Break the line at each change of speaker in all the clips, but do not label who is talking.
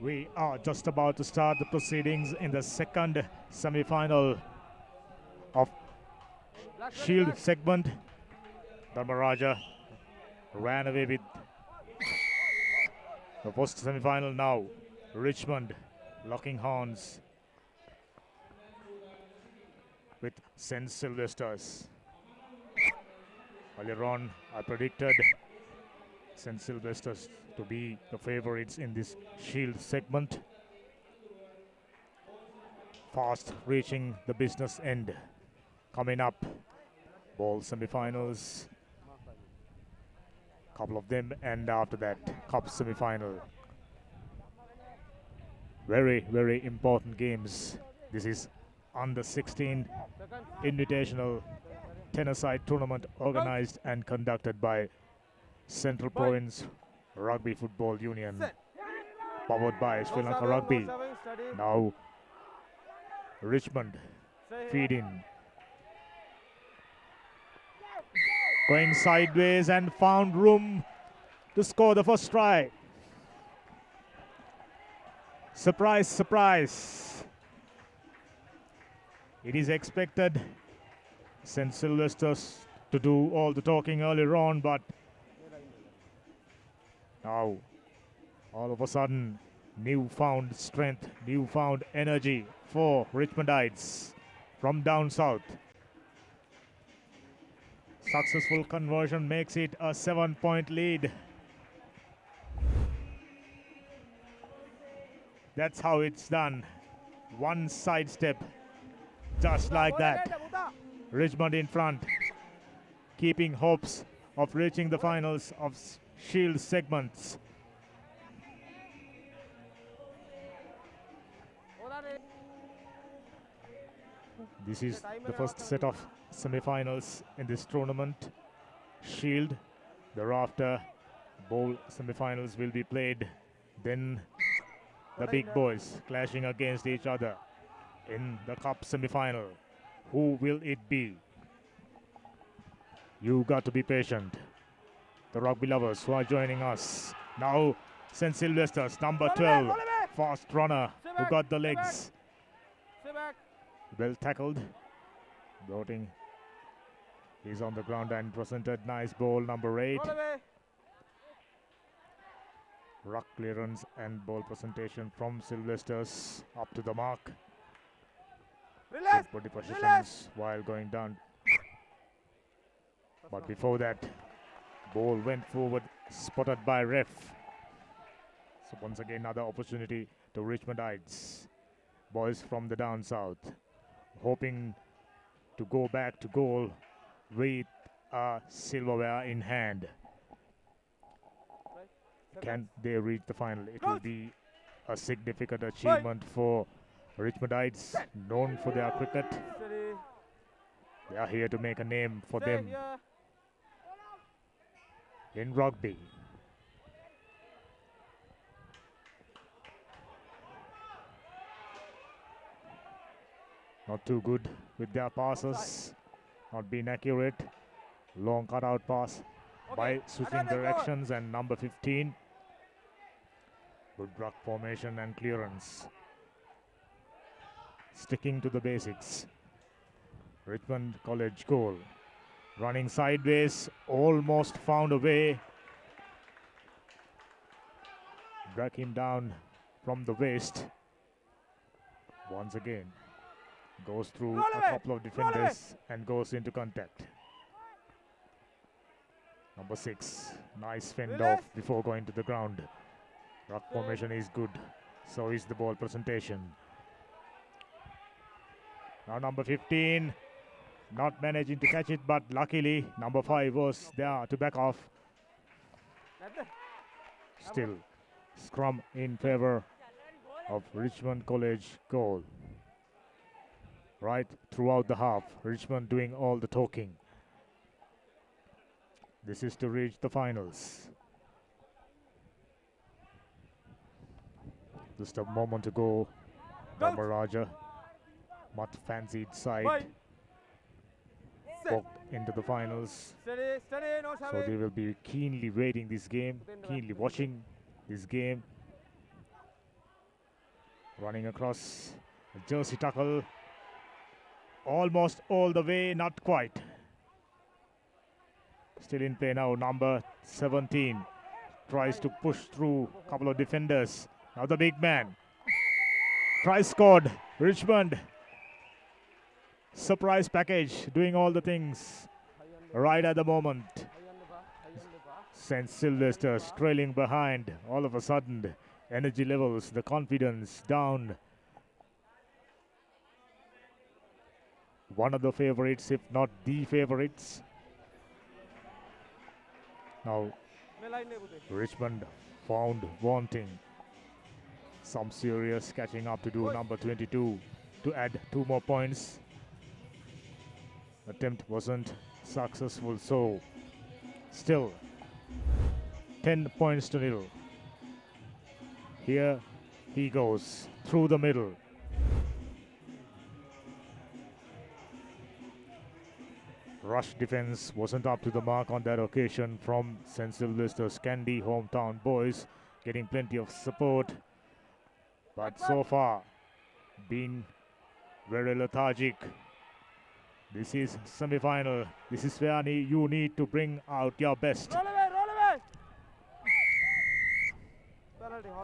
We are just about to start the proceedings in the second semi-final of Shield segment. Dharmaraja ran away with the first semi-final now. Richmond locking horns with St. Sylvester's. Earlier on, I predicted St. Sylvester's to be the favorites in this Shield segment. Fast reaching the business end. Coming up, ball semi-finals. Couple of them, and after that, cup semi-final. Very, very important games. This is under 16 Invitational tennis-side tournament organized and conducted by Central Province Rugby Football Union, powered by Sri Lanka Rugby. Now Richmond feed in. Going sideways and found room to score the first try. Surprise, surprise. It is expected St. Sylvester's to do all the talking earlier on, but now all of a sudden newfound strength, newfound energy for Richmondites from down south. Successful conversion makes it a 7-point lead. That's how it's done. One sidestep, just like that. Richmond in front, keeping hopes of reaching the finals of Shield segments. This is the first set of semi-finals in this tournament. Shield, thereafter bowl semi-finals will be played. Then the big boys clashing against each other in the cup semi-final. Who will it be? You got to be patient. The rugby lovers who are joining us. Now St. Sylvester's number 12, fast runner who got the legs. Well tackled. Boating. He's on the ground and presented nice ball, number 8. Ruck clearance and ball presentation from Sylvester's up to the mark. Good body positions while going down. But before that, ball went forward, spotted by ref. So once again, another opportunity to Richmondites. Boys from the down south, hoping to go back to goal with a silverware in hand. Can they reach the final? It will be a significant achievement for Richmondites, known for their cricket. They are here to make a name for them in rugby. Not too good with their passes, not being accurate. Long cutout pass by switching directions, and number 15. Good ruck formation and clearance. Sticking to the basics. Richmond College goal. Running sideways, almost found a way. Drag him down from the waist. Once again. Goes through a couple of defenders and goes into contact. Number 6, nice fend off before going to the ground. Ruck formation is good, so is the ball presentation. Now number 15, not managing to catch it, but luckily number 5 was there to back off. Still, scrum in favor of Richmond College goal. Right throughout the half, Richmond doing all the talking. This is to reach the finals. Just a moment ago, Dharmaraja, much fancied side, walked into the finals. So they will be keenly waiting this game, keenly watching this game. Running across a jersey tackle. Almost all the way, not quite. Still in play now, number 17. Tries to push through a couple of defenders. Now the big man. Try scored. Richmond. Surprise package. Doing all the things right at the moment. St. Sylvester's trailing behind. All of a sudden, energy levels, the confidence down. One of the favorites, if not the favorites. Now, Richmond found wanting. Some serious catching up to do. Number 22 to add 2 more points. Attempt wasn't successful, so still 10 points to nil. Here he goes through the middle. Rush defense wasn't up to the mark on that occasion from St. Sylvester's Candy hometown boys, getting plenty of support, but so far been very lethargic. This is semi-final. This is where you need to bring out your best.
Roll away.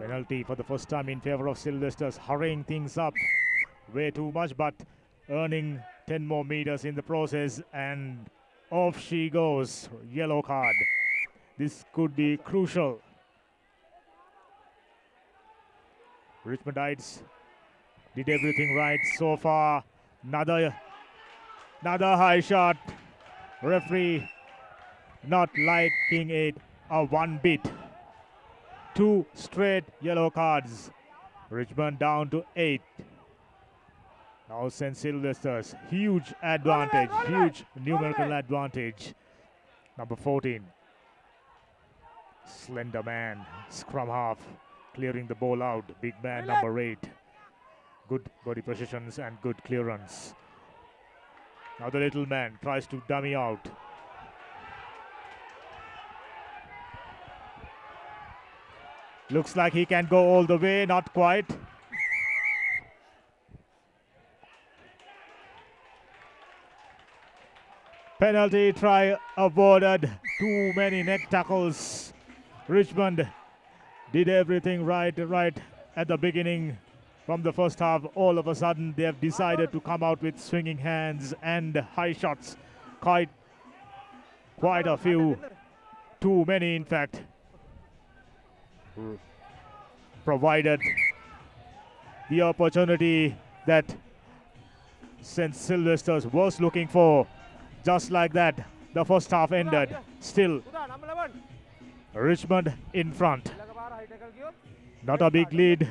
Penalty for the first time in favor of Sylvester's, hurrying things up way too much, but earning 10 more meters in the process, and off she goes. Yellow card. This could be crucial. Richmondites did everything right so far. Another high shot. Referee not liking it one bit. 2 straight yellow cards. Richmond down to 8. Now St. Sylvester's huge advantage, huge numerical advantage. Number 14. Slender man, scrum half, clearing the ball out. Big man, number 8. Good body positions and good clearance. Now the little man tries to dummy out. Looks like he can go all the way, not quite. Penalty try avoided. Too many neck tackles. Richmond did everything right at the beginning. From the first half, all of a sudden they have decided to come out with swinging hands and high shots. Quite a few. Too many, in fact. Provided the opportunity that St. Sylvester's was looking for. Just like that, the first half ended. Still, Richmond in front. Not a big lead,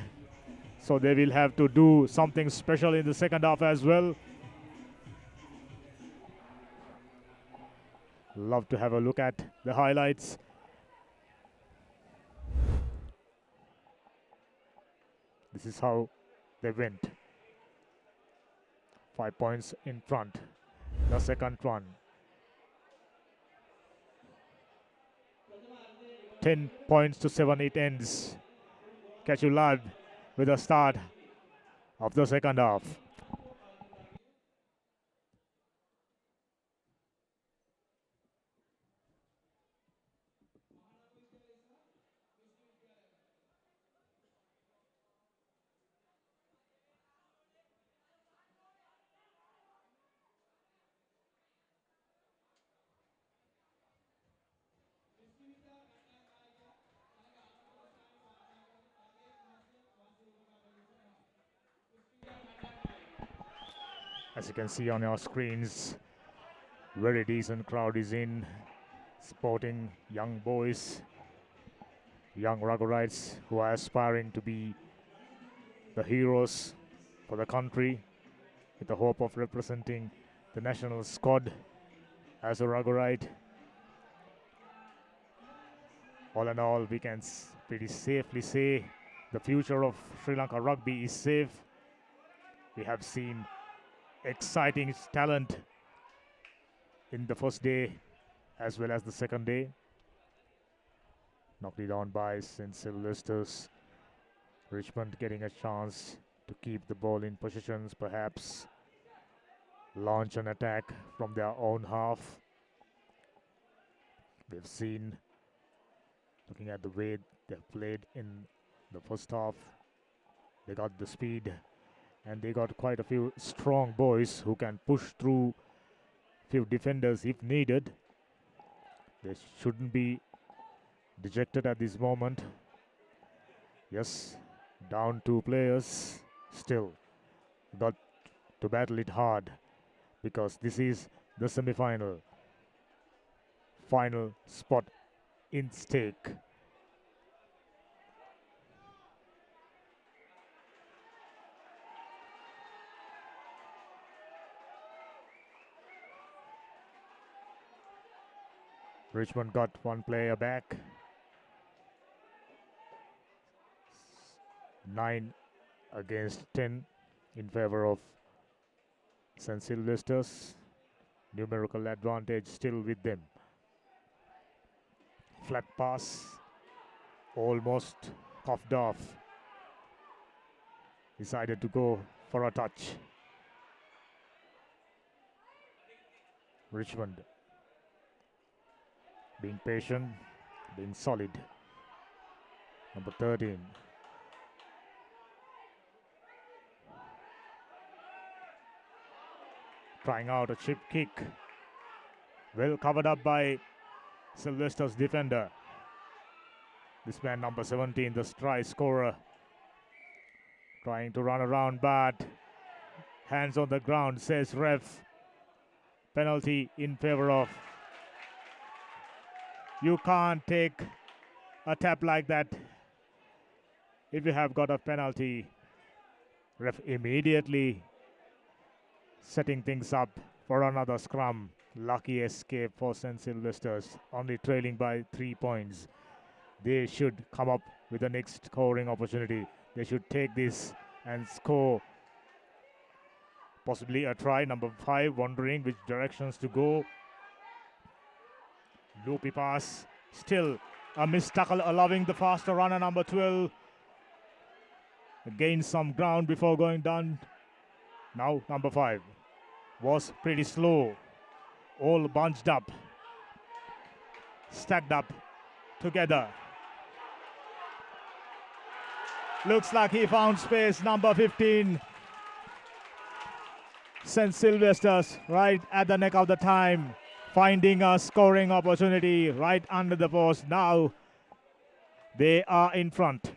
so they will have to do something special in the second half as well. Love to have a look at the highlights. This is how they went. 5 points in front. The second one. 10 points to 7 it ends. Catch you live with the start of the second half. As you can see on your screens, very decent crowd is in, supporting young boys, young Ruggerites who are aspiring to be the heroes for the country, with the hope of representing the national squad as a Ruggerite. All in all, we can pretty safely say the future of Sri Lanka rugby is safe. We have seen exciting talent in the first day as well as the second day. Knocked it on by St. Sylvester's. Richmond getting a chance to keep the ball in positions, perhaps launch an attack from their own half. We've seen, looking at the way they've played in the first half, they got the speed and they got quite a few strong boys who can push through few defenders if needed. They shouldn't be dejected at this moment. Yes, down 2 players, still got to battle it hard because this is the semi-final. Final spot in stake. Richmond got 1 player back. 9 against 10 in favor of St. Sylvester's. Numerical advantage still with them. Flat pass, almost coughed off. Decided to go for a touch. Richmond being patient, being solid. Number 13. Trying out a chip kick. Well covered up by Sylvester's defender. This man, number 17, the strike scorer. Trying to run around, but hands on the ground, says ref. Penalty in favor of. You can't take a tap like that if you have got a penalty. Ref immediately setting things up for another scrum. Lucky escape for St. Sylvester's, only trailing by 3 points. They should come up with the next scoring opportunity. They should take this and score. Possibly a try. Number 5 wondering which directions to go. Loopy pass. Still a missed tackle, allowing the faster runner, number 12. Gain some ground before going down. Now number 5 was pretty slow. All bunched up. Stacked up together. Looks like he found space, number 15. St. Sylvester's right at the neck of the time, finding a scoring opportunity right under the post. Now they are in front.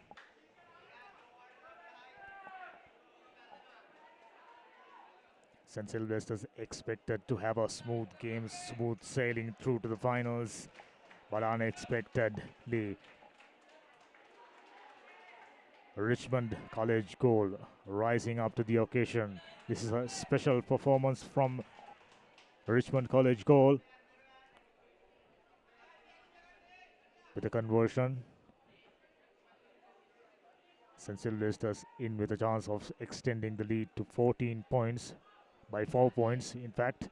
St. Sylvester's expected to have a smooth game, smooth sailing through to the finals, but unexpectedly, Richmond College goal rising up to the occasion. This is a special performance from Richmond College goal. With a conversion, St. Sylvester's in with a chance of extending the lead to 14 points, by 4 points in fact.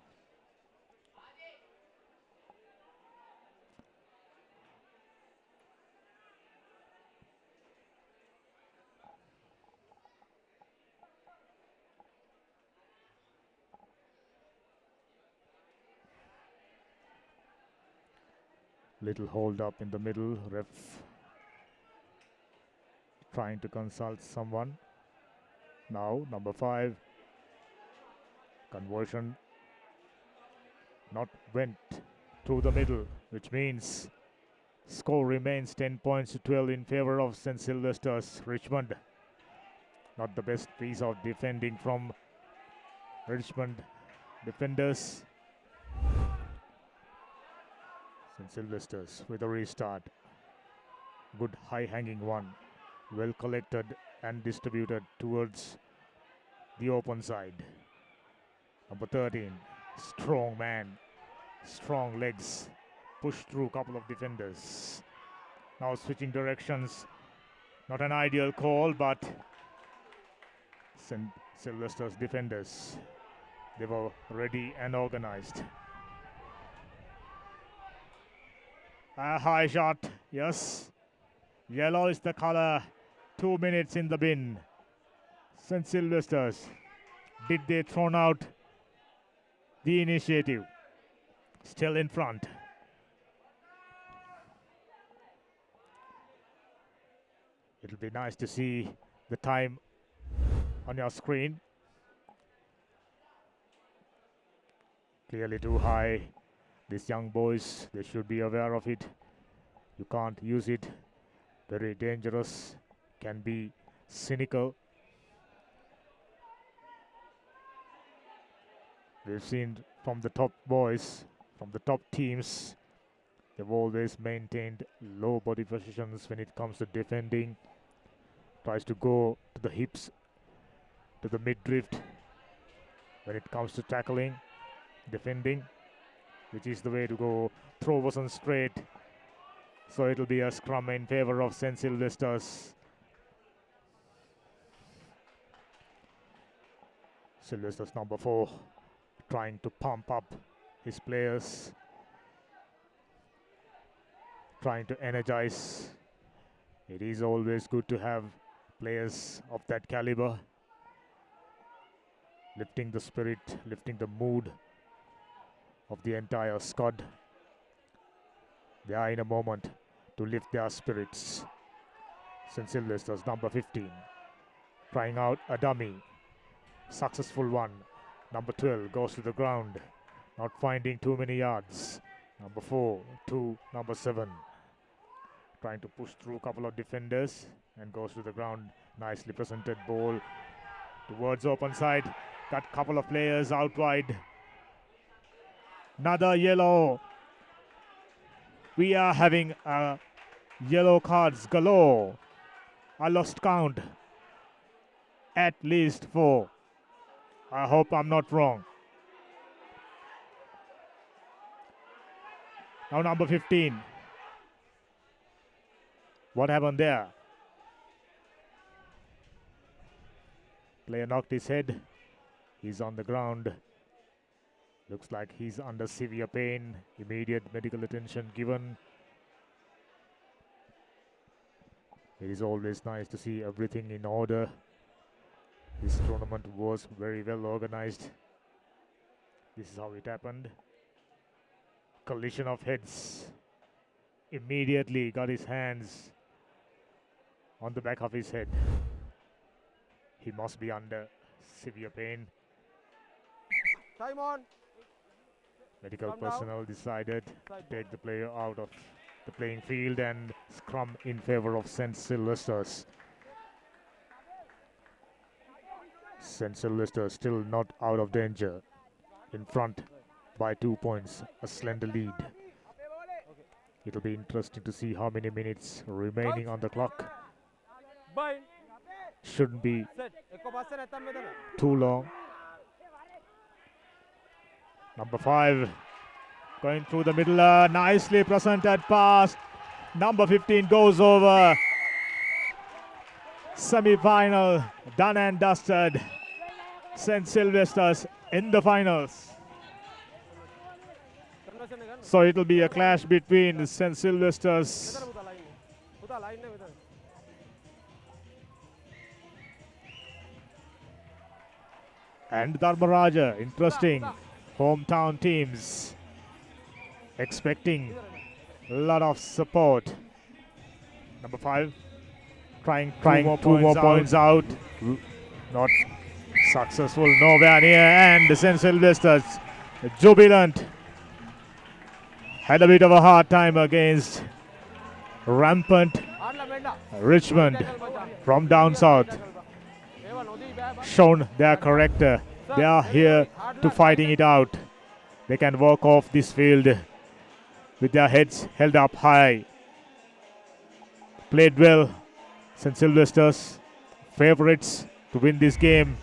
Little hold up in the middle, ref trying to consult someone. Now number 5, conversion not went through the middle, which means score remains 10 points to 12 in favor of St. Sylvester's. Richmond, not the best piece of defending from Richmond defenders. St. Sylvester's with a restart. Good high hanging one. Well collected and distributed towards the open side. Number 13, strong man, strong legs, push through a couple of defenders. Now switching directions, not an ideal call, but St. Sylvester's defenders, they were ready and organized. A high shot, yes. Yellow is the color. 2 minutes in the bin. St. Sylvester's. Did they throw out the initiative? Still in front. It'll be nice to see the time on your screen. Clearly too high. These young boys, they should be aware of it. You can't use it. Very dangerous. Can be cynical. We've seen from the top boys, from the top teams, they've always maintained low body positions when it comes to defending. Tries to go to the hips, to the mid-drift when it comes to tackling, defending, which is the way to go. Throw wasn't straight, so it'll be a scrum in favor of St. Sylvester's. Sylvester's number 4 trying to pump up his players, trying to energize. It is always good to have players of that caliber, lifting the spirit, lifting the mood of the entire squad. They are in a moment to lift their spirits. St. Sylvester's number 15 trying out a dummy, successful one. Number 12 goes to the ground, not finding too many yards. Number 4 to number 7, trying to push through a couple of defenders and goes to the ground. Nicely presented ball towards open side. Got a couple of players out wide. Another yellow. We are having yellow cards galore. I lost count. At least 4. I hope I'm not wrong. Now number 15. What happened there? Player knocked his head. He's on the ground. Looks like he's under severe pain. Immediate medical attention given. It is always nice to see everything in order. This tournament was very well organized. This is how it happened. Collision of heads. Immediately got his hands on the back of his head. He must be under severe pain.
Time on.
Medical personnel decided to take the player out of the playing field and scrum in favor of St. Sylvester's. St. Sylvester still not out of danger. In front by 2 points, a slender lead. It'll be interesting to see how many minutes remaining on the clock. Shouldn't be too long. Number 5 going through the middle, nicely presented pass. Number 15 goes over. Semi-final done and dusted. St. Sylvester's in the finals. So it'll be a clash between St. Sylvester's and Dharmaraja. Interesting hometown teams expecting a lot of support. Number 5 trying two more points out. Not successful, nowhere near, and St. Sylvester's jubilant. Had a bit of a hard time against rampant Richmond from down south. Shown their character. They are here to fighting it out. They can walk off this field with their heads held up high. Played well. St. Sylvester's favorites to win this game.